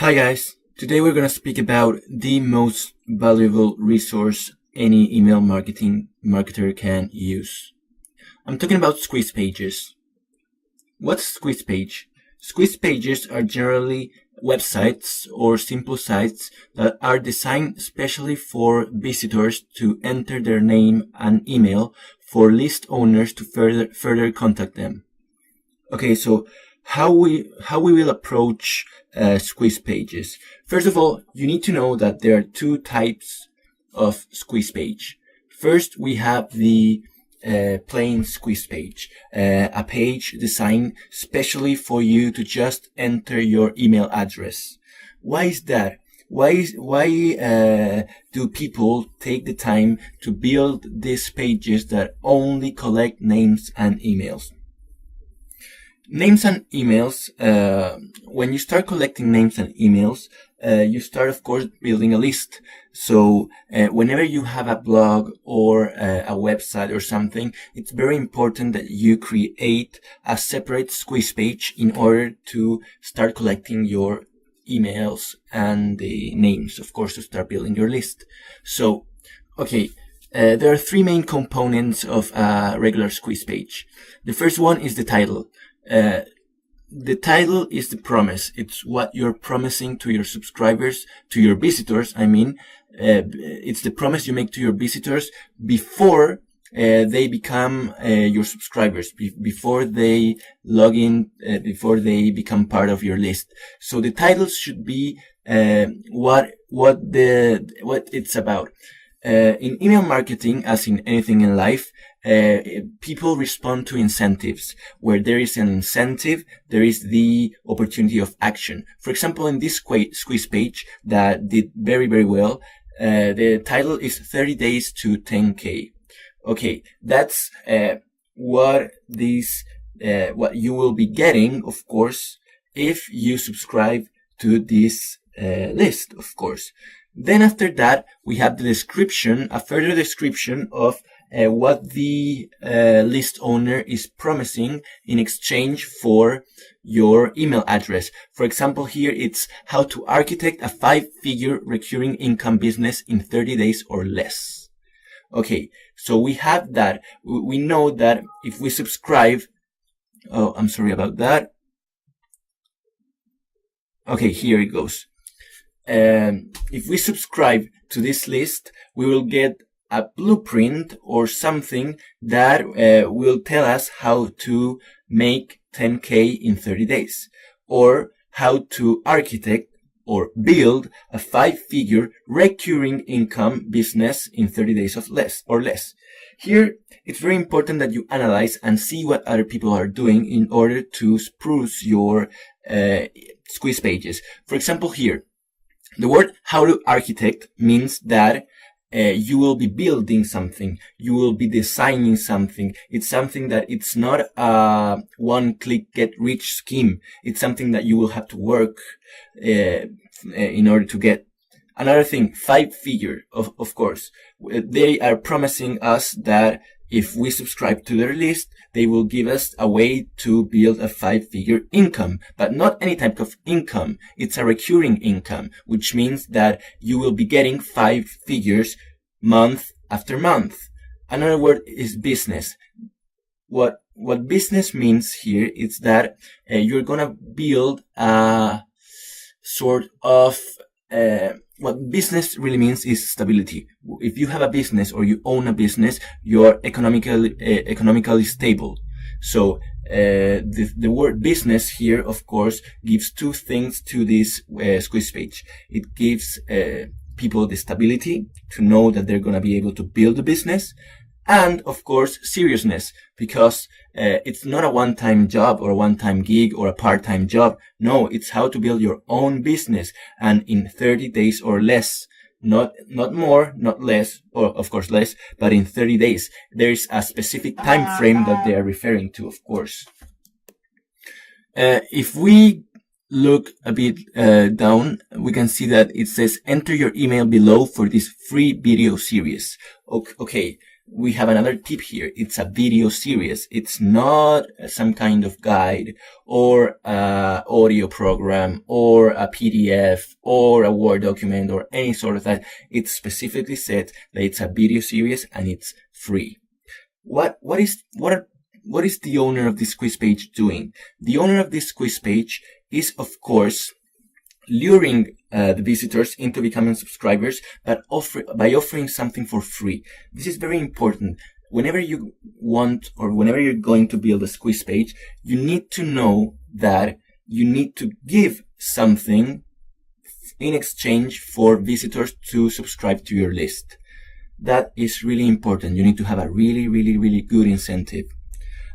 Hi guys, today we're going to speak about the most valuable resource any email marketer can use. I'm talking about squeeze pages. What's squeeze page? Squeeze pages are generally websites or simple sites that are designed especially for visitors to enter their name and email for list owners to further contact them. Okay, so how we will approach squeeze pages. First of all, you need to know that there are two types of squeeze page. First, we have the plain squeeze page, a page designed specially for you to just enter your email address. Why is that? Why do people take the time to build these pages that only collect names and emails? Names and emails, when you start collecting names and emails, you start, of course, building a list. So whenever you have a blog or a website or something, it's very important that you create a separate squeeze page in order to start collecting your emails and the names, of course, to start building your list. So, okay. There are three main components of a regular squeeze page. The first one is the title. The title is the promise. It's what you're promising to your subscribers, to your visitors. It's the promise you make to your visitors before they become your subscribers, before they log in, before they become part of your list. So the title should be what it's about. In email marketing, as in anything in life, people respond to incentives. Where there is an incentive, there is the opportunity of action. For example, in this squeeze page that did very, very well, the title is 30 days to 10K. Okay, that's what you will be getting, of course, if you subscribe to this list, of course. Then after that, we have the description, a further description of what the list owner is promising in exchange for your email address. For example, here it's how to architect a 5-figure recurring income business in 30 days or less. Okay, so we have that. We know that if we subscribe, oh, I'm sorry about that. Okay, here it goes. If we subscribe to this list, we will get a blueprint or something that will tell us how to make 10K in 30 days, or how to architect or build a 5-figure recurring income business in 30 days or less. Here, it's very important that you analyze and see what other people are doing in order to spruce your squeeze pages. For example, here, the word how to architect means that you will be building something, you will be designing something. It's something that it's not a one-click get-rich scheme. It's something that you will have to work in order to get. Another thing, 5-figure, of course. They are promising us that if we subscribe to their list, they will give us a way to build a 5-figure income, but not any type of income. It's a recurring income, which means that you will be getting 5 figures month after month. Another word is business. What business means here is that you're gonna build a sort of what business really means is stability. If you have a business or you own a business, you're economically stable. So the word business here, of course, gives two things to this squeeze page. It gives people the stability to know that they're going to be able to build a business, and of course seriousness, because it's not a one-time job or a one-time gig or a part-time job. No, it's how to build your own business, and in 30 days or less. Not more, not less, or of course less, but in 30 days. There is a specific time frame that they are referring to, of course. If we look a bit down, we can see that it says enter your email below for this free video series. Okay. we have another tip here. It's a video series. It's not some kind of guide or a audio program or a PDF or a Word document or any sort of that. It's specifically said that it's a video series and it's free. What is the owner of this quiz page doing? The owner of this quiz page is, of course, luring the visitors into becoming subscribers, but by offering something for free. This is very important. Whenever you want or whenever you're going to build a quiz page, you need to know that you need to give something in exchange for visitors to subscribe to your list. That is really important. You need to have a really, really, really good incentive.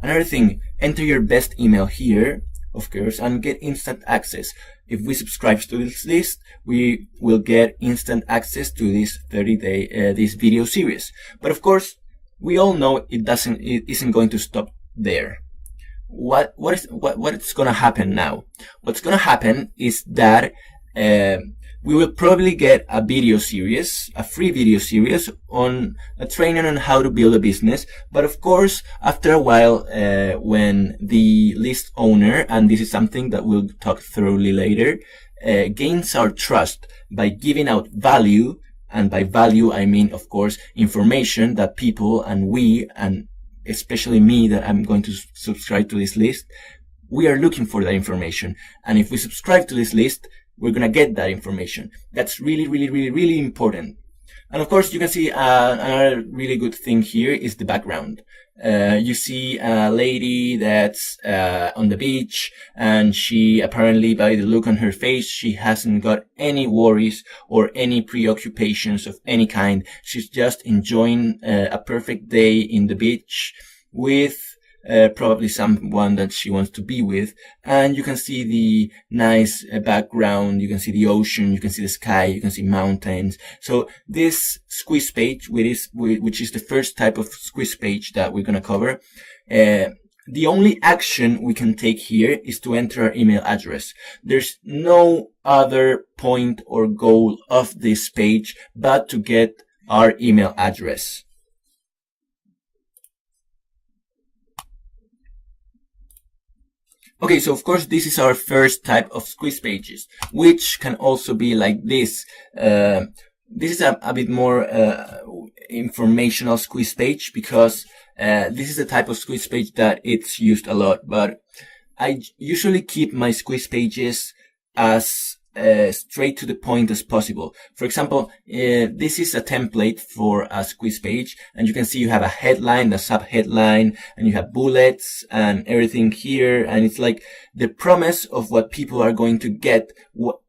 Another thing, enter your best email here, of course, and get instant access. If we subscribe to this list, we will get instant access to this 30-day this video series. But of course, we all know it isn't going to stop there. What is going to happen now? What's going to happen is that we will probably get a video series, a free video series on a training on how to build a business. But of course, after a while, when the list owner, and this is something that we'll talk thoroughly later, gains our trust by giving out value, and by value I mean, of course, information that people and we, and especially me that I'm going to subscribe to this list, we are looking for that information. And if we subscribe to this list, we're going to get that information. That's really, really, really, really important. And of course, you can see another really good thing here is the background. You see a lady that's on the beach, and she apparently, by the look on her face, she hasn't got any worries or any preoccupations of any kind. She's just enjoying a perfect day in the beach with probably someone that she wants to be with. And you can see the nice background, you can see the ocean, you can see the sky, you can see mountains. So this squeeze page, which is the first type of squeeze page that we're going to cover, the only action we can take here is to enter our email address. There's no other point or goal of this page but to get our email address. Okay, so of course this is our first type of squeeze pages, which can also be like this. This is a bit more informational squeeze page, because this is the type of squeeze page that it's used a lot. But I usually keep my squeeze pages as straight to the point as possible. For example, this is a template for a squeeze page, and you can see you have a headline, a sub-headline, and you have bullets and everything here, and it's like the promise of what people are going to get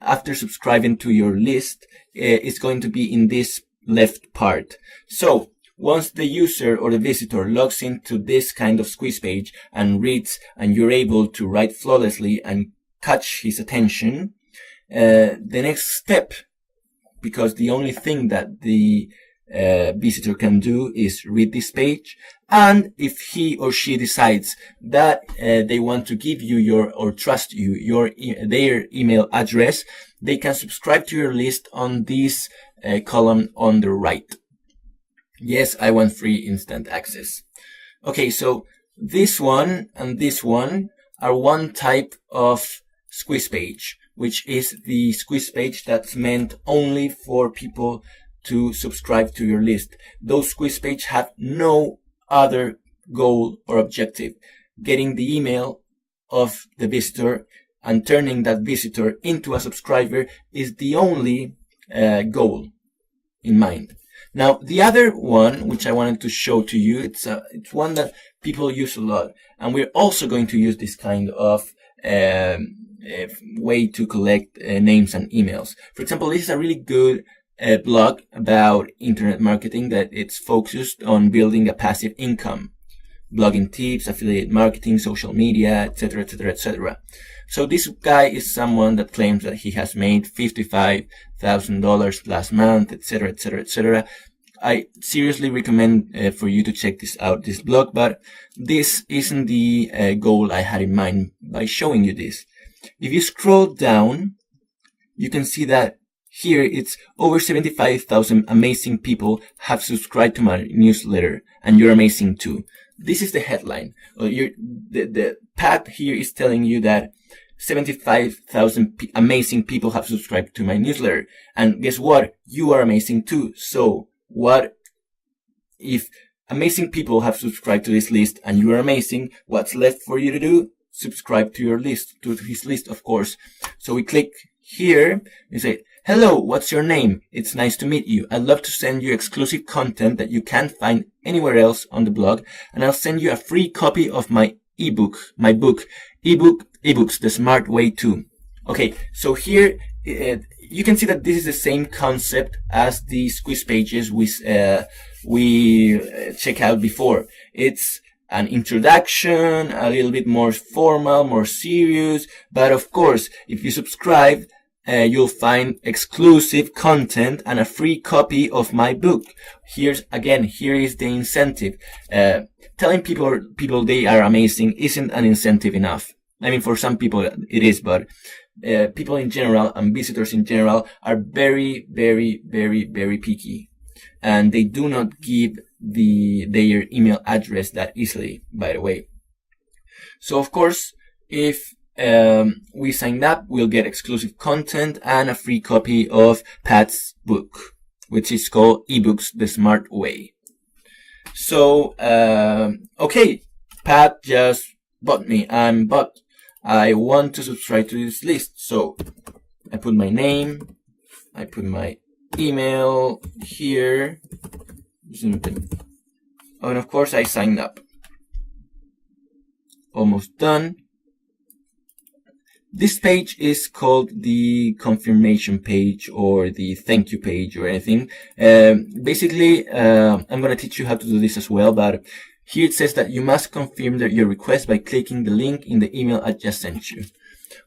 after subscribing to your list is going to be in this left part. So once the user or the visitor logs into this kind of squeeze page and reads, and you're able to write flawlessly and catch his attention, the next step, because the only thing that the visitor can do is read this page, and if he or she decides that they want to give you or trust you their email address, they can subscribe to your list on this column on the right. Yes, I want free instant access. Okay, so this one and this one are one type of squeeze page, which is the squeeze page that's meant only for people to subscribe to your list. Those squeeze pages have no other goal or objective. Getting the email of the visitor and turning that visitor into a subscriber is the only goal in mind. Now, the other one, which I wanted to show to you, it's one that people use a lot, and we're also going to use this kind of way to collect names and emails. For example, this is a really good blog about internet marketing that it's focused on building a passive income, blogging tips, affiliate marketing, social media, etc., etc., etc. So this guy is someone that claims that he has made $55,000 last month, etc., etc., etc. I seriously recommend for you to check this out, this blog, but this isn't the goal I had in mind by showing you this. If you scroll down, you can see that here it's over 75,000 amazing people have subscribed to my newsletter, and you're amazing too. This is the headline. The Pat here is telling you that 75,000 amazing people have subscribed to my newsletter. And guess what? You are amazing too. So what if amazing people have subscribed to this list and you are amazing? What's left for you to do? Subscribe to your list, to his list, of course. So we click here and say, hello, what's your name? It's nice to meet you. I'd love to send you exclusive content that you can't find anywhere else on the blog. And I'll send you a free copy of my ebooks, The Smart Way too. Okay, so here you can see that this is the same concept as the squeeze pages we checked out before. It's an introduction, a little bit more formal, more serious. But of course, if you subscribe, you'll find exclusive content and a free copy of my book. Here is the incentive. Telling people they are amazing isn't an incentive enough. I mean, for some people it is, but people in general and visitors in general are very, very, very, very picky. And they do not give their email address that easily, by the way. So of course, if we sign up, we'll get exclusive content and a free copy of Pat's book, which is called eBooks, The Smart Way. So, okay, Pat just bought me, but I want to subscribe to this list. So I put my name, I put my email here, and of course I signed up. Almost done. This page is called the confirmation page or the thank you page or anything. Basically, I'm going to teach you how to do this as well, but here it says that you must confirm your request by clicking the link in the email I just sent you.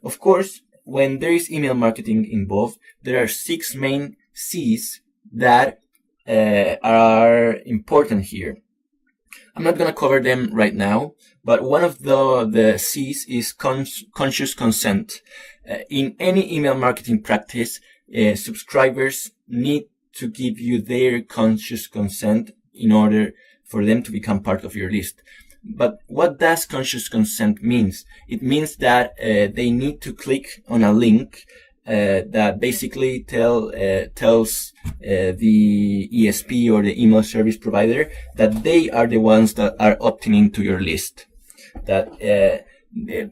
Of course, when there is email marketing involved, there are 6 main C's that are important here. I'm not going to cover them right now, but one of the C's is conscious consent. In any email marketing practice, subscribers need to give you their conscious consent in order for them to become part of your list. But what does conscious consent means? It means that they need to click on a link that basically tells the ESP or the email service provider that they are the ones that are opting into your list. That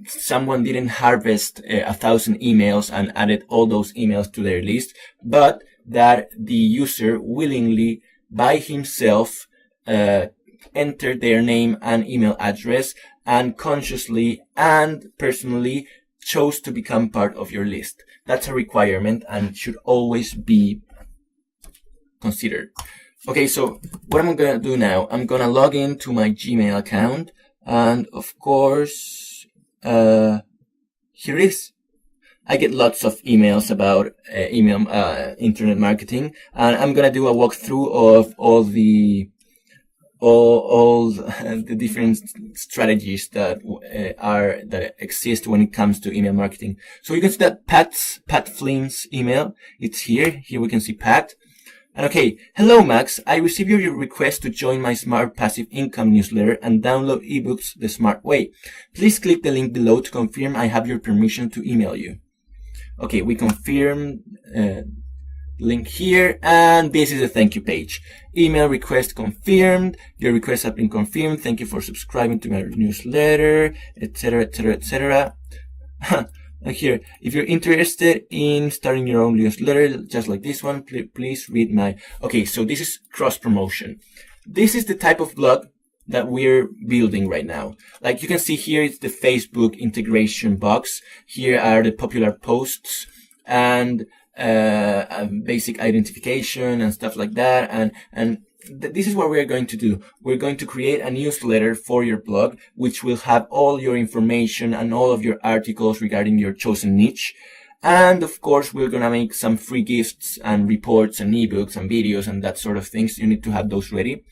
someone didn't harvest 1,000 emails and added all those emails to their list, but that the user willingly by himself entered their name and email address and consciously and personally chose to become part of your list. That's a requirement and should always be considered. Okay, so what I'm going to do now, I'm going to log into my Gmail account, and of course, here it is. I get lots of emails about internet marketing, and I'm going to do a walkthrough of all the different strategies that exist when it comes to email marketing. So you can see that Pat Flynn's email. It's here. Here we can see Pat. And okay, hello Max. I received your request to join my Smart Passive Income newsletter and download ebooks the Smart Way. Please click the link below to confirm I have your permission to email you. Okay, we confirm link here, and this is a thank you page. Email request confirmed. Your request has been confirmed. Thank you for subscribing to my newsletter, etc., etc., etc. Here, if you're interested in starting your own newsletter, just like this one, please read my... Okay, so this is cross promotion. This is the type of blog that we're building right now. Like you can see here, it's the Facebook integration box. Here are the popular posts and basic identification and stuff like that. And this is what we are going to do. We're going to create a newsletter for your blog, which will have all your information and all of your articles regarding your chosen niche. And of course, we're going to make some free gifts and reports and ebooks and videos and that sort of things. You need to have those ready.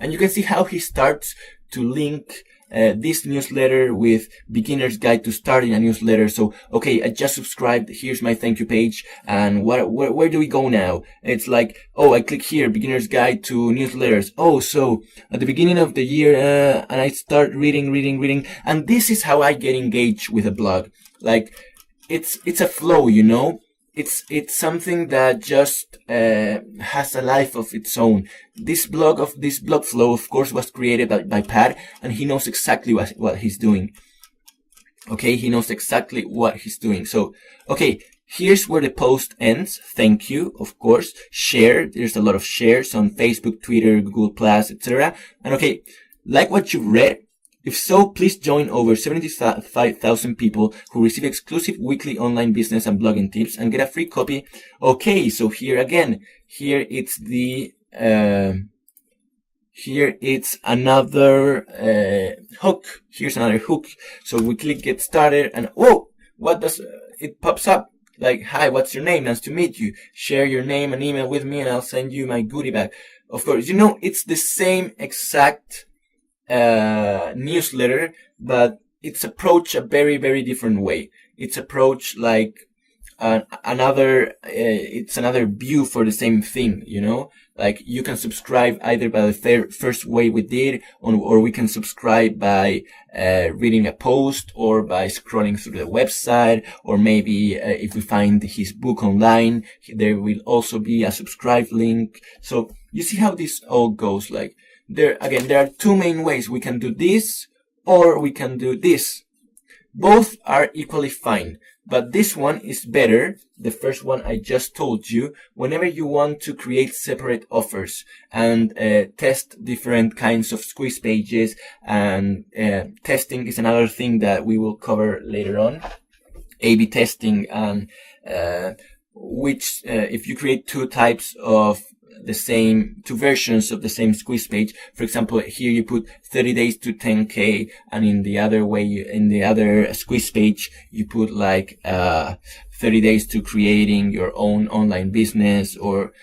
And you can see how he starts to link this newsletter with beginner's guide to starting a newsletter. So, okay, I just subscribed. Here's my thank you page. And where do we go now? It's like, oh, I click here, beginner's guide to newsletters. Oh, so at the beginning of the year, and I start reading. And this is how I get engaged with a blog. Like, it's a flow, you know? It's something that just has a life of its own. This blog flow, of course, was created by Pat, and he knows exactly what he's doing. Okay, he knows exactly what he's doing. So, okay, here's where the post ends. Thank you, of course. Share. There's a lot of shares on Facebook, Twitter, Google Plus, etc. And okay, like what you've read. If so, please join over 75,000 people who receive exclusive weekly online business and blogging tips and get a free copy. Okay, so here again, here it's another hook. Here's another hook. So we click get started, and oh, what does it pops up? Like, hi, what's your name? Nice to meet you. Share your name and email with me, and I'll send you my goodie bag. Of course, you know, it's the same exact newsletter, but it's approached a very, very different way. It's approached like it's another view for the same thing, you know? Like, you can subscribe either by the first way we did, or we can subscribe by reading a post, or by scrolling through the website, or maybe if we find his book online, there will also be a subscribe link. So you see how this all goes. Like, there are two main ways. We can do this, or we can do this. Both are equally fine, but this one is better, the first one I just told you, whenever you want to create separate offers and test different kinds of squeeze pages. And testing is another thing that we will cover later on. A/B testing, and if you create two versions of the same squeeze page. For example, here you put 30 days to 10K, and in the other squeeze page, you put like 30 days to creating your own online business. Or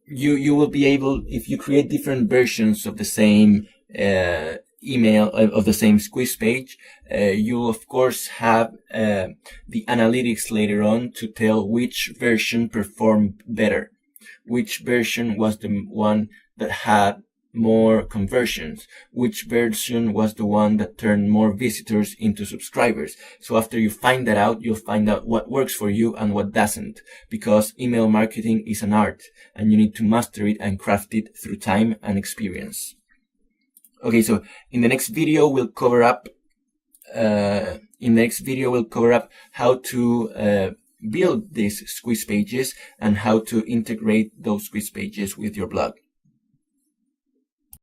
you will be able, if you create different versions of the same email of the same squeeze page, you'll of course have the analytics later on to tell which version performed better, which version was the one that had more conversions, which version was the one that turned more visitors into subscribers. So after you find that out, you'll find out what works for you and what doesn't, because email marketing is an art, and you need to master it and craft it through time and experience. Okay, so in the next video we'll cover up how to build these squeeze pages and how to integrate those squeeze pages with your blog.